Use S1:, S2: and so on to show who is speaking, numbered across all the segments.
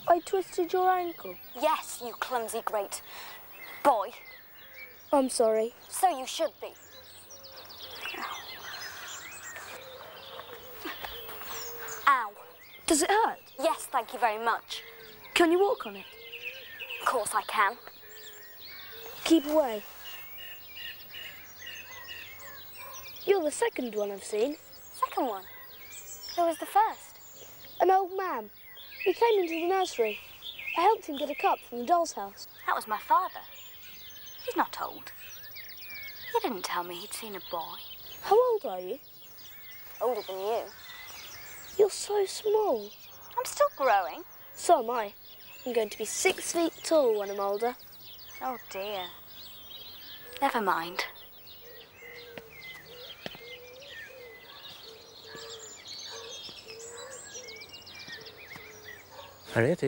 S1: I twisted your ankle?
S2: Yes, you clumsy great boy.
S1: I'm sorry.
S2: So you should be. Ow.
S1: Does it hurt?
S2: Yes, thank you very much.
S1: Can you walk on it?
S2: Of course I can.
S1: Keep away. You're the second one I've seen.
S2: Second one? Who was the first?
S1: An old man. He came into the nursery. I helped him get a cup from the doll's house.
S2: That was my father. He's not old. He didn't tell me he'd seen a boy.
S1: How old are you?
S2: Older than you.
S1: You're so small.
S2: I'm still growing.
S1: So am I. I'm going to be 6 feet tall when I'm older.
S2: Oh, dear. Never mind.
S3: Harriet?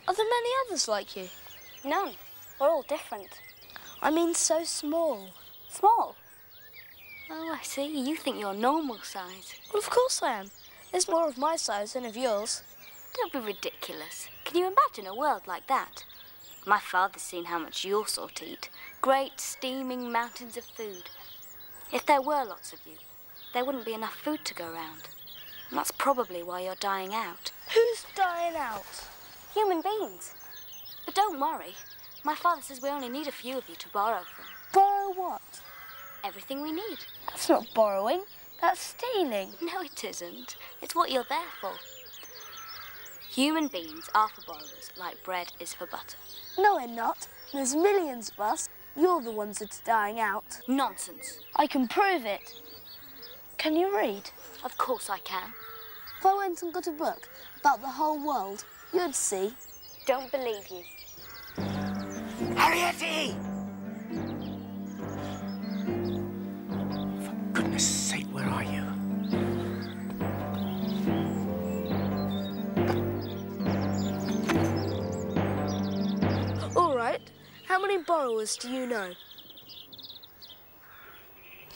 S1: Are there many others like you?
S2: None. We're all different.
S1: I mean so small.
S2: Small? Oh, I see. You think you're normal size.
S1: Well, of course I am. There's more of my size than of yours.
S2: Don't be ridiculous. Can you imagine a world like that? My father's seen how much your sort eat. Great, steaming mountains of food. If there were lots of you, there wouldn't be enough food to go round. And that's probably why you're dying out.
S1: Who's dying out?
S2: Human beings. But don't worry. My father says we only need a few of you to borrow from.
S1: Borrow what?
S2: Everything we need.
S1: That's not borrowing. That's stealing.
S2: No, it isn't. It's what you're there for. Human beings are for borrowers, like bread is for butter.
S1: No, we're not. There's millions of us. You're the ones that are dying out.
S2: Nonsense.
S1: I can prove it. Can you read?
S2: Of course I can.
S1: If I went and got a book about the whole world, you'd see.
S2: Don't believe you.
S3: Harriet! For goodness sake, where are you?
S1: All right. How many borrowers do you know?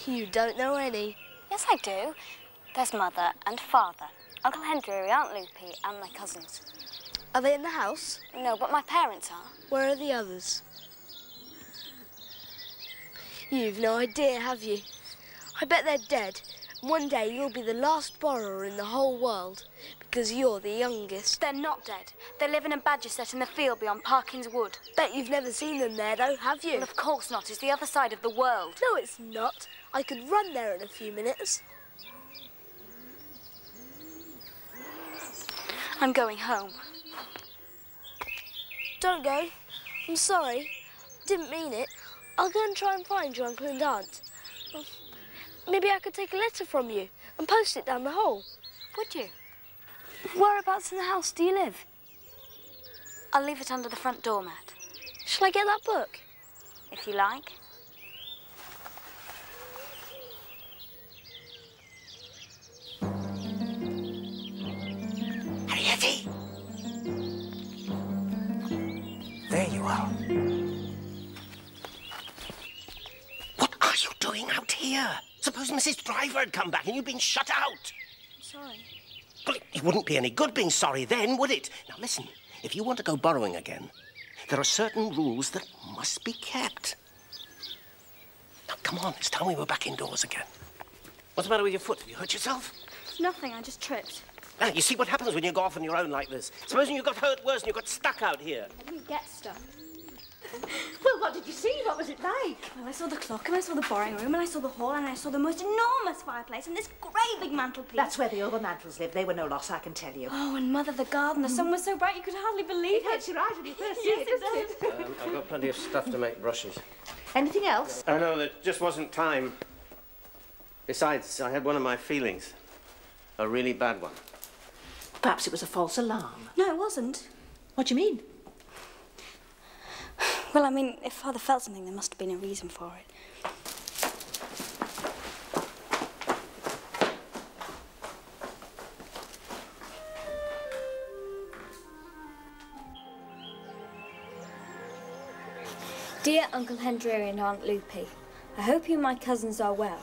S1: You don't know any.
S2: Yes, I do. There's Mother and Father, Uncle Henry, Aunt Loopy, and my cousins.
S1: Are they in the house?
S2: No, but my parents are.
S1: Where are the others? You've no idea, have you? I bet they're dead. One day you'll be the last borrower in the whole world because you're the youngest.
S2: They're not dead. They live in a badger set in the field beyond Parkins Wood.
S1: Bet you've never seen them there, though, have you?
S2: Well, of course not. It's the other side of the world.
S1: No, it's not. I could run there in a few minutes.
S2: I'm going home.
S1: Don't go. I'm sorry. Didn't mean it. I'll go and try and find your uncle and aunt. Maybe I could take a letter from you and post it down the hole.
S2: Would you?
S1: Whereabouts in the house do you live?
S2: I'll leave it under the front doormat.
S1: Shall I get that book?
S2: If you like.
S3: Harriet! There you are. What are you doing out here? Suppose Mrs. Driver had come back and you'd been shut out.
S2: I'm sorry.
S3: Well, it wouldn't be any good being sorry then, would it? Now, listen, if you want to go borrowing again, there are certain rules that must be kept. Now, come on, it's time we were back indoors again. What's the matter with your foot? Have you hurt yourself?
S2: Nothing, I just tripped.
S3: Now, you see what happens when you go off on your own like this. Supposing you got hurt worse and you got stuck out here.
S2: I didn't get stuck.
S4: Well, what did you see? What was it like?
S2: Well, I saw the clock, and I saw the borrowing room, and I saw the hall, and I saw the most enormous fireplace, and this great big mantelpiece.
S4: That's where the Overmantles lived. They were no loss, I can tell you.
S2: Oh, and Mother, the garden. The sun was so bright you could hardly believe
S4: It hurts your eyes when you first see
S2: Yes,
S4: it, doesn't it?
S5: I've got plenty of stuff to make brushes.
S4: Anything else?
S5: I know, there just wasn't time. Besides, I had one of my feelings. A really bad one.
S4: Perhaps it was a false alarm.
S2: No, it wasn't.
S4: What do you mean?
S2: Well, I mean, if Father felt something, there must have been a reason for it.
S6: Dear Uncle Henry and Aunt Loopy, I hope you and my cousins are well.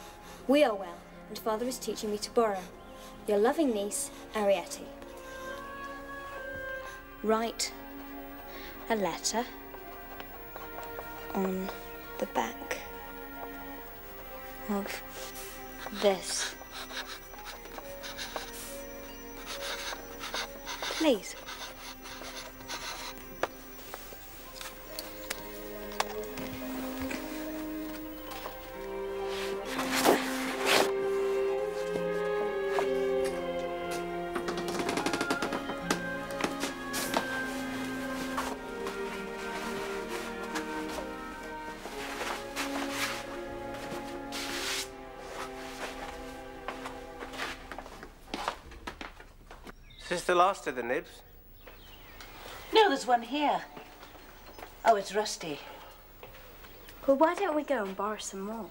S6: We are well,
S2: and Father is teaching me to borrow. Your loving niece, Arrietty. Write a letter on the back of this. Please.
S5: Is this the last of the nibs?
S4: No, there's one here. Oh, it's rusty.
S2: Well, why don't we go and borrow some more?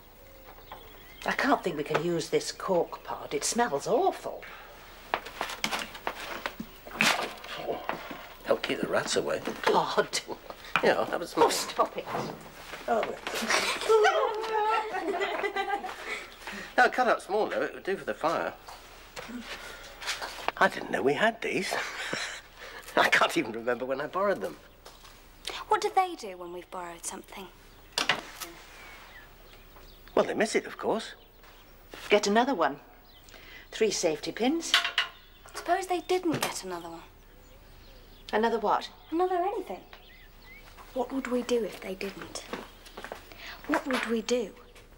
S4: I can't think we can use this cork pot. It smells awful.
S3: Help keep the rats away.
S4: Pod.
S3: Yeah, that was small.
S4: Oh, stop it.
S3: Oh. No, cut out small though. It would do for the fire. I didn't know we had these. I can't even remember when I borrowed them.
S2: What do they do when we've borrowed something?
S3: Well, they miss it, of course.
S4: Get another one. 3 safety pins.
S2: Suppose they didn't get another one.
S4: Another what?
S2: Another anything. What would we do if they didn't? What would we do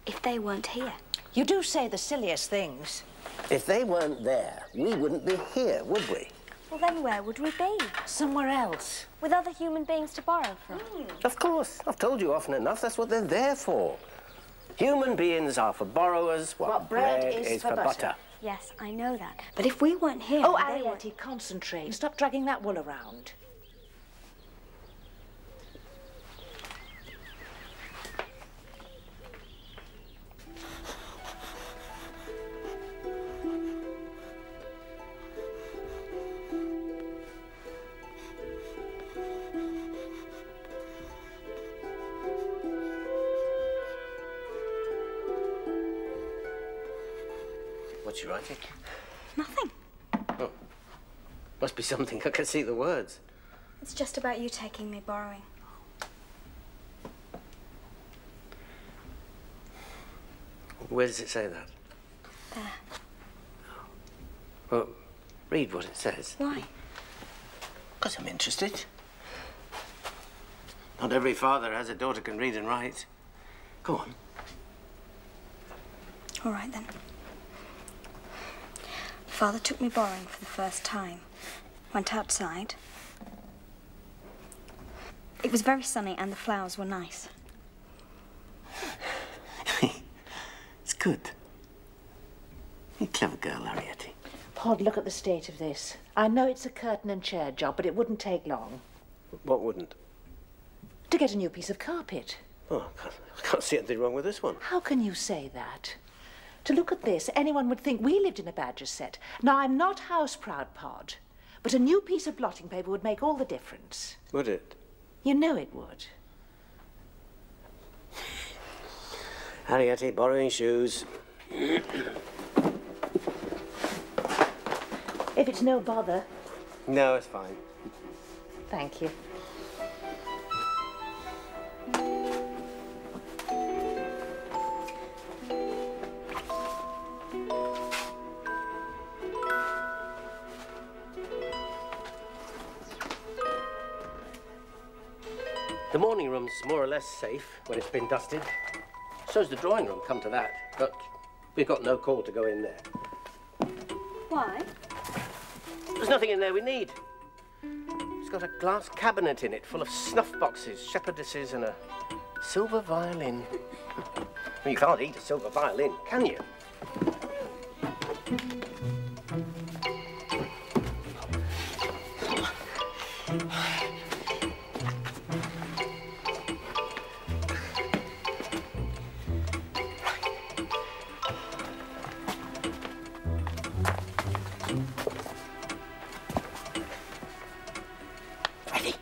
S2: if they weren't here?
S4: You do say the silliest things.
S3: If they weren't there, we wouldn't be here, would we?
S2: Well, then where would we be?
S4: Somewhere else.
S2: With other human beings to borrow from.
S3: Of course. I've told you often enough. That's what they're there for. Human beings are for borrowers what bread is for butter.
S2: Yes, I know that. But if we weren't here...
S4: Oh,
S2: they weren't...
S4: Arrietty, concentrate. Stop dragging that wool around.
S3: What's you writing?
S2: Nothing.
S3: Oh. Must be something. I can see the words.
S2: It's just about you taking me borrowing.
S3: Where does it say that?
S2: There.
S3: Well, read what it says.
S2: Why?
S3: Because I'm interested. Not every father has a daughter can read and write. Go on.
S2: All right, then. Father took me borrowing for the first time. Went outside. It was very sunny and the flowers were nice.
S3: It's good. You're a clever girl, Arrietty.
S4: Pod, look at the state of this. I know it's a curtain and chair job, but it wouldn't take long.
S3: What wouldn't?
S4: To get a new piece of carpet.
S3: Oh, I can't see anything wrong with this one.
S4: How can you say that? To look at this, anyone would think we lived in a Badger set. Now, I'm not house-proud, Pod, but a new piece of blotting paper would make all the difference.
S3: Would it?
S4: You know it would.
S3: Arrietty, borrowing shoes.
S4: If it's no bother.
S3: No, it's fine.
S4: Thank you.
S3: The morning room's more or less safe when it's been dusted. So's the drawing room, come to that. But we've got no call to go in there.
S2: Why?
S3: There's nothing in there we need. It's got a glass cabinet in it full of snuff boxes, shepherdesses, and a silver violin. Well, you can't eat a silver violin, can you? Ready?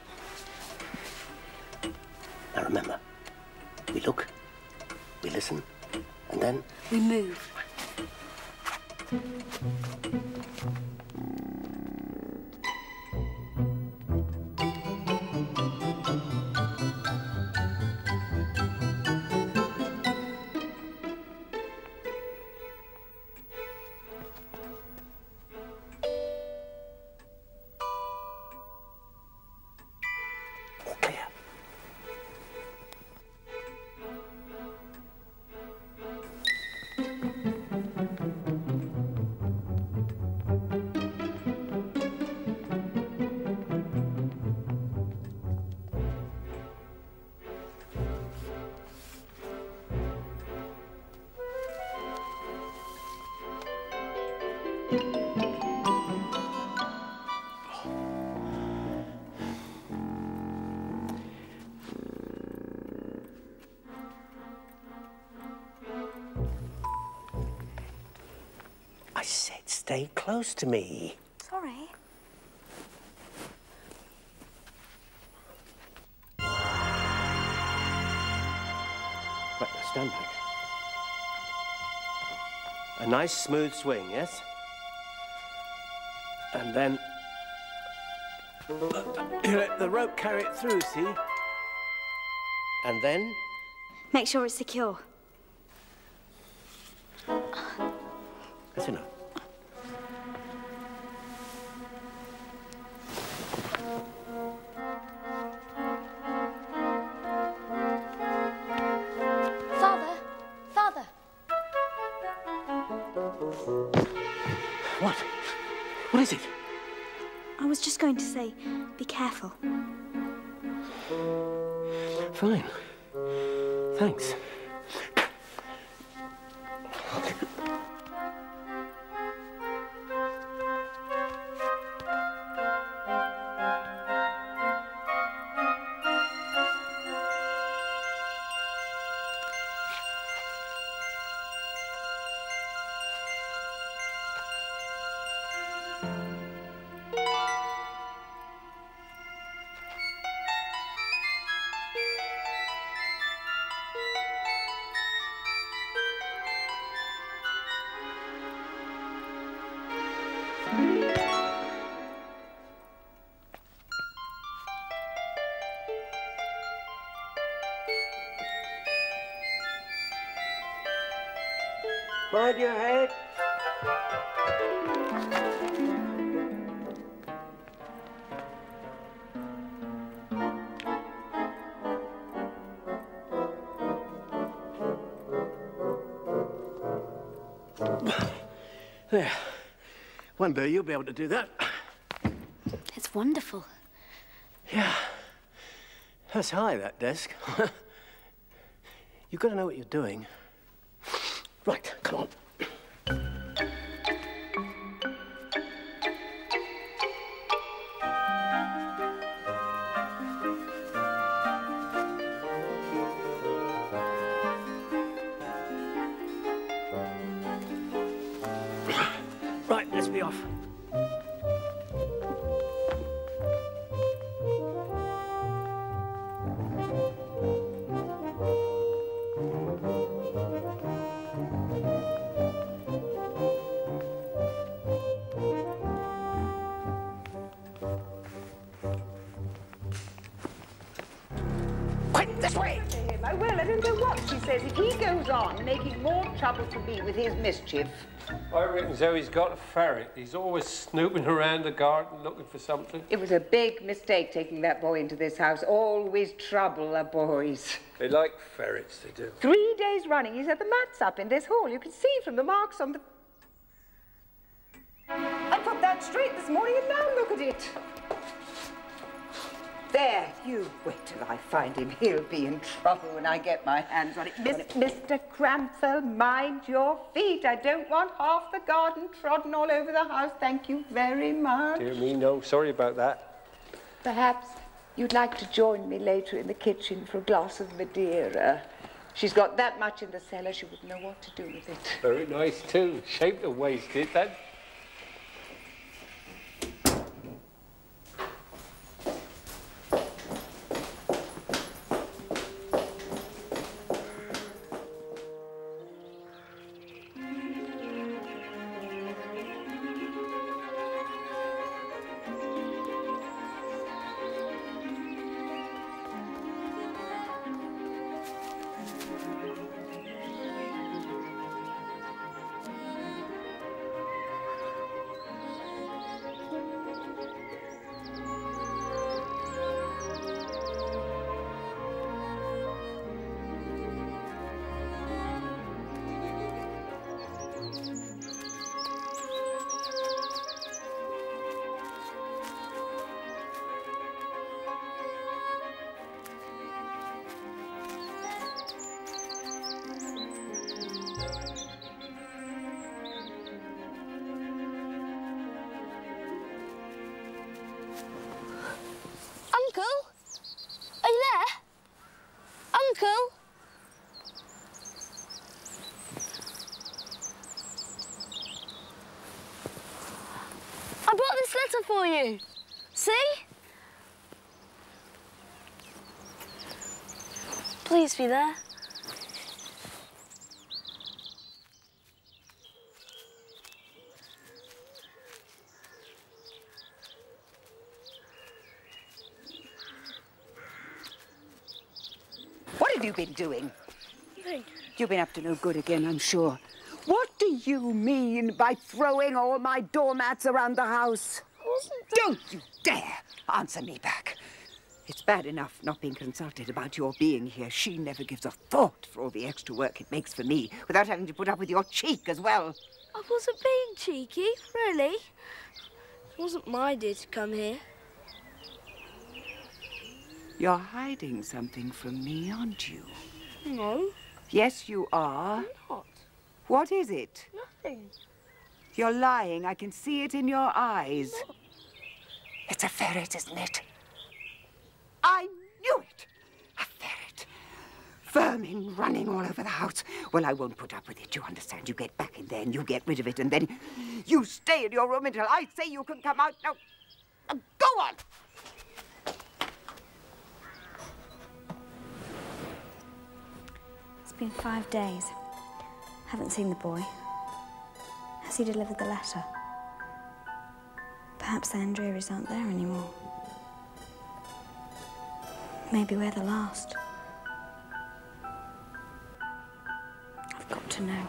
S3: Now remember, we look, we listen, and then...
S2: We move.
S3: I said stay close to me.
S2: Sorry.
S3: Right, now stand back. A nice smooth swing, yes? And then you let the rope carry it through, see? And then?
S2: Make sure it's secure.
S3: That's enough.
S2: Father! Father!
S3: What? What is it?
S2: I was just going to say, be careful.
S3: Fine. Thanks. Mind your head. There. Wonder you'll be able to do that.
S2: It's wonderful.
S3: Yeah. That's high, that desk. You've got to know what you're doing. Right, come on. Right, let's be off. This way!
S6: I will. I don't know what she says. If he goes on making more trouble for me with his mischief.
S7: I reckon Zoe's got a ferret. He's always snooping around the garden looking for something.
S6: It was a big mistake taking that boy into this house. Always trouble, the boys.
S7: They like ferrets, they do.
S6: 3 days running, he's had the mats up in this hall. You can see from the marks on the... I put that straight this morning and now look at it. There, you wait till I find him. He'll be in trouble when I get my hands on it. Mr. Crampfell, mind your feet. I don't want half the garden trodden all over the house. Thank you very much.
S7: Dear me, no. Sorry about that.
S6: Perhaps you'd like to join me later in the kitchen for a glass of Madeira. She's got that much in the cellar, she wouldn't know what to do with it.
S7: Very nice, too. Shaped to waste it, that.
S1: for you. See? Please be there.
S6: What have you been doing?
S1: Nothing.
S6: You've been up to no good again, I'm sure. What do you mean by throwing all my doormats around the house? Don't you dare answer me back. It's bad enough not being consulted about your being here. She never gives a thought for all the extra work it makes for me, without having to put up with your cheek as well.
S1: I wasn't being cheeky, really. It wasn't my idea to come here.
S6: You're hiding something from me, aren't you?
S1: No,
S6: Yes, you are.
S1: I'm not.
S6: What is it?
S1: Nothing.
S6: You're lying. I can see it in your eyes. It's a ferret, isn't it? I knew it! A ferret. Vermin running all over the house. Well, I won't put up with it, you understand? You get back in there and you get rid of it, and then you stay in your room until I say you can come out. Now, go on!
S2: It's been 5 days. Haven't seen the boy. Has he delivered the letter? Perhaps the Andrearys aren't there anymore. Maybe we're the last. I've got to know.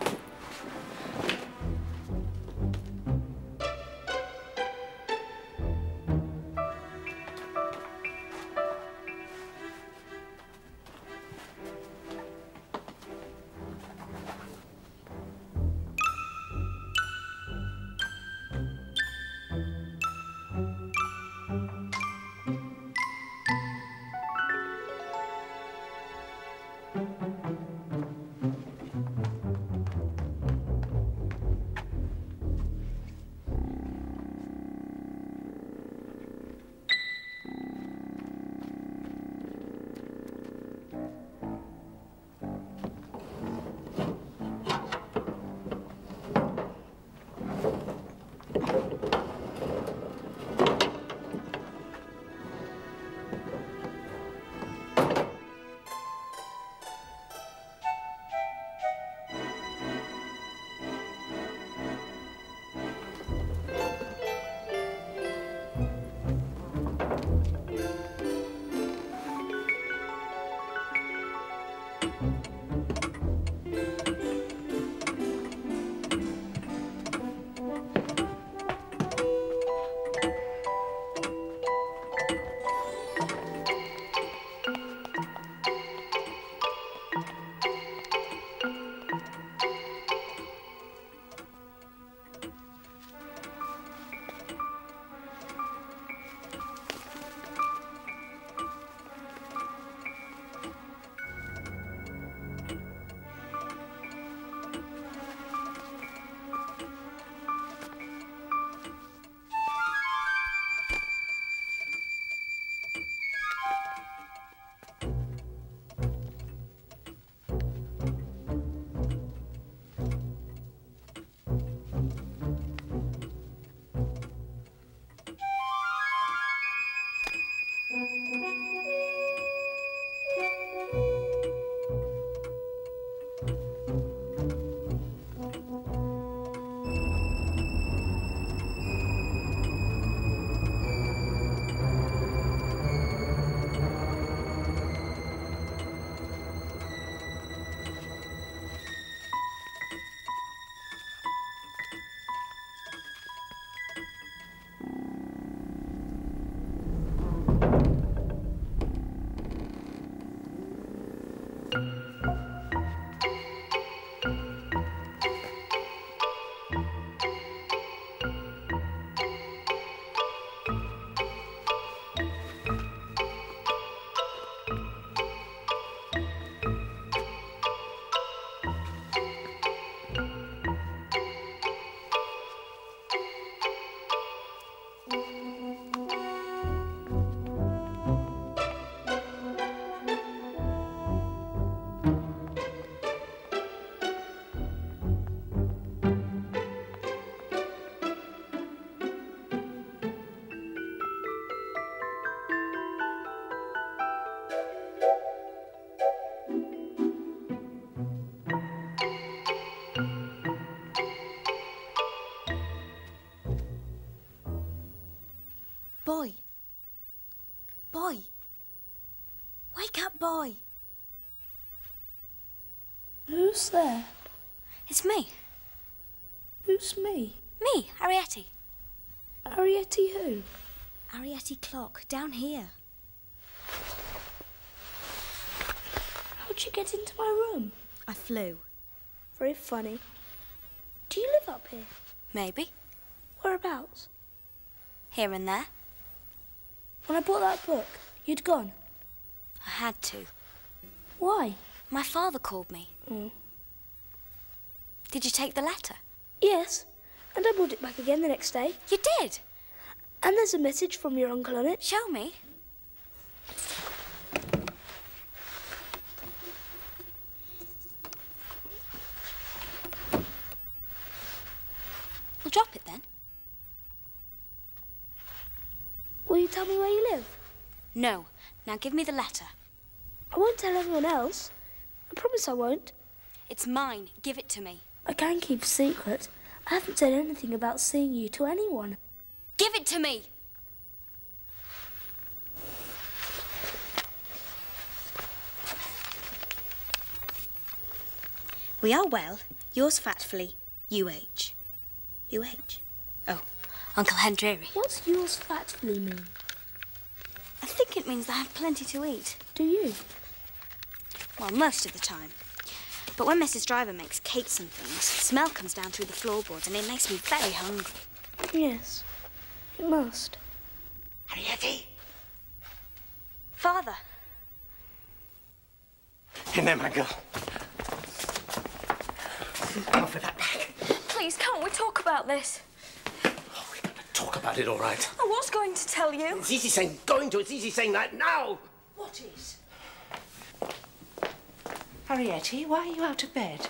S2: Boy. Boy. Wake up, boy.
S1: Who's there?
S2: It's me.
S1: Who's me?
S2: Me, Arrietty.
S1: Arrietty who?
S2: Arrietty Clock, down here.
S1: How'd you get into my room?
S2: I flew.
S1: Very funny. Do you live up here?
S2: Maybe.
S1: Whereabouts?
S2: Here and there.
S1: When I bought that book, you'd gone.
S2: I had to.
S1: Why?
S2: My father called me. Did you take the letter?
S1: Yes, and I brought it back again the next day.
S2: You did?
S1: And there's a message from your uncle on it.
S2: Show me. We'll drop it then.
S1: Will you tell me where you live?
S2: No. Now give me the letter.
S1: I won't tell anyone else. I promise I won't.
S2: It's mine. Give it to me.
S1: I can keep a secret. I haven't said anything about seeing you to anyone.
S2: Give it to me! We are well. Yours fatfully, UH. UH? Oh, Uncle Hendreary.
S1: What's yours fatfully mean?
S2: I think it means I have plenty to eat.
S1: Do you?
S2: Well, most of the time. But when Mrs. Driver makes cakes and things, smell comes down through the floorboards and it makes me very hungry.
S1: Yes, it must.
S3: Arrietty!
S2: Father.
S3: In there, my girl. Go for that bag.
S2: Please, can't we talk about this?
S3: Oh, we're going to talk about it, all right.
S2: I was going to tell you.
S3: It's easy saying going to, it's easy saying that now.
S4: What is? Arrietty, why are you out of bed?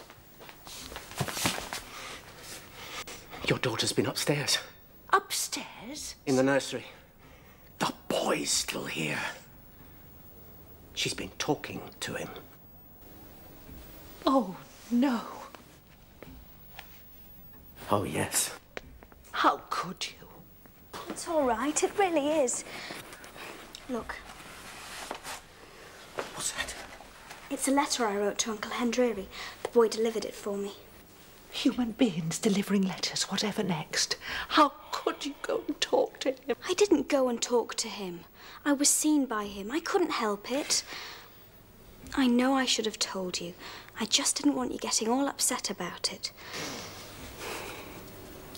S3: Your daughter's been upstairs.
S4: Upstairs?
S3: In the nursery. The boy's still here. She's been talking to him.
S4: Oh, no.
S3: Oh, yes.
S4: How could you?
S2: It's all right, it really is. Look,
S3: What's that?
S2: it's a letter I wrote to Uncle Hendreary. The boy delivered it for me.
S4: Human beings delivering letters, whatever next. How could you go and talk to him?
S2: I didn't go and talk to him. I was seen by him. I couldn't help it. I know I should have told you. I just didn't want you getting all upset about it.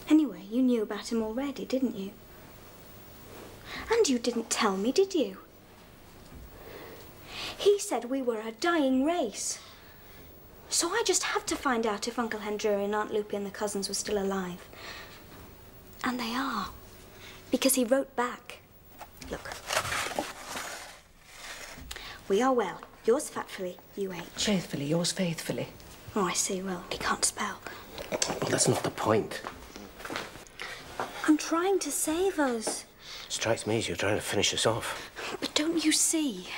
S2: Anyway, you knew about him already, didn't you? And you didn't tell me, did you? He said we were a dying race. So I just had to find out if Uncle Hendreary and Aunt Lupi and the cousins were still alive. And they are. Because he wrote back. Look. We are well. Yours fatfully, UH.
S4: Faithfully, yours faithfully.
S2: Oh, I see. Well, he can't spell.
S3: Well, that's not the point.
S2: I'm trying to save us.
S3: Strikes me as you're trying to finish us off.
S2: But don't you see?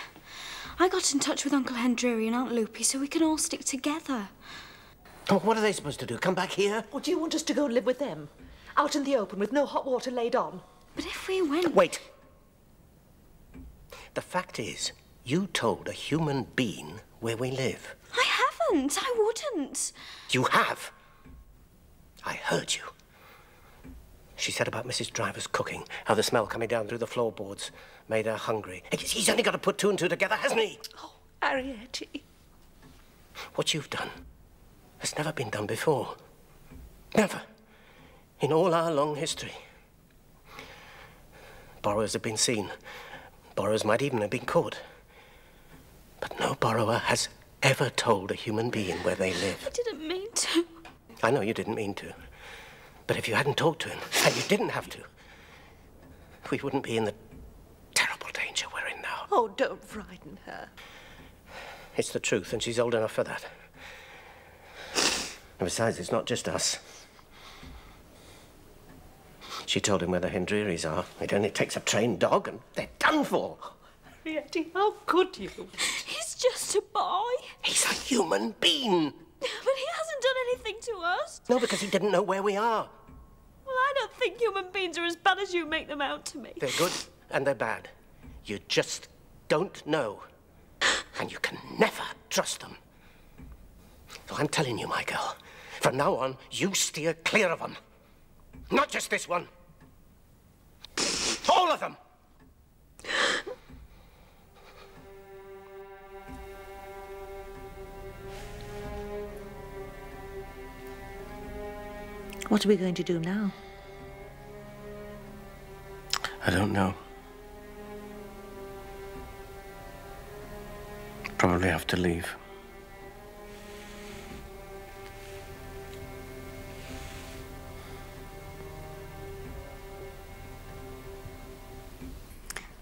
S2: I got in touch with Uncle Hendreary and Aunt Lupi so we can all stick together.
S3: Oh, what are they supposed to do? Come back here?
S4: Or do you want us to go and live with them? Out in the open with no hot water laid on?
S2: But if we went...
S3: Wait. The fact is, you told a human being where we live.
S2: I haven't. I wouldn't.
S3: You have. I heard you. She said about Mrs. Driver's cooking, how the smell coming down through the floorboards made her hungry. He's only got to put two and two together, hasn't he?
S4: Oh, Arrietty.
S3: What you've done has never been done before. Never. In all our long history. Borrowers have been seen. Borrowers might even have been caught. But no borrower has ever told a human being where they live.
S2: I didn't mean to.
S3: I know you didn't mean to. But if you hadn't talked to him, and you didn't have to, we wouldn't be in the terrible danger we're in now.
S4: Oh, don't frighten her.
S3: It's the truth, and she's old enough for that. And besides, it's not just us. She told him where the Hendrearys are. It only takes a trained dog, and they're done for.
S4: Arrietty, how could you?
S2: He's just a boy.
S3: He's a human being.
S2: But he hasn't done anything to us.
S3: No, because he didn't know where we are.
S2: Well, I don't think human beings are as bad as you make them out to me.
S3: They're good. and they're bad. You just don't know. And you can never trust them. So I'm telling you, my girl, from now on, you steer clear of them. Not just this one. All of them.
S4: What are we going to do now?
S3: I don't know. Probably have to leave.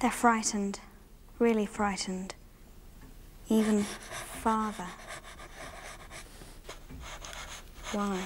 S2: They're frightened, really frightened. Even Father. Why?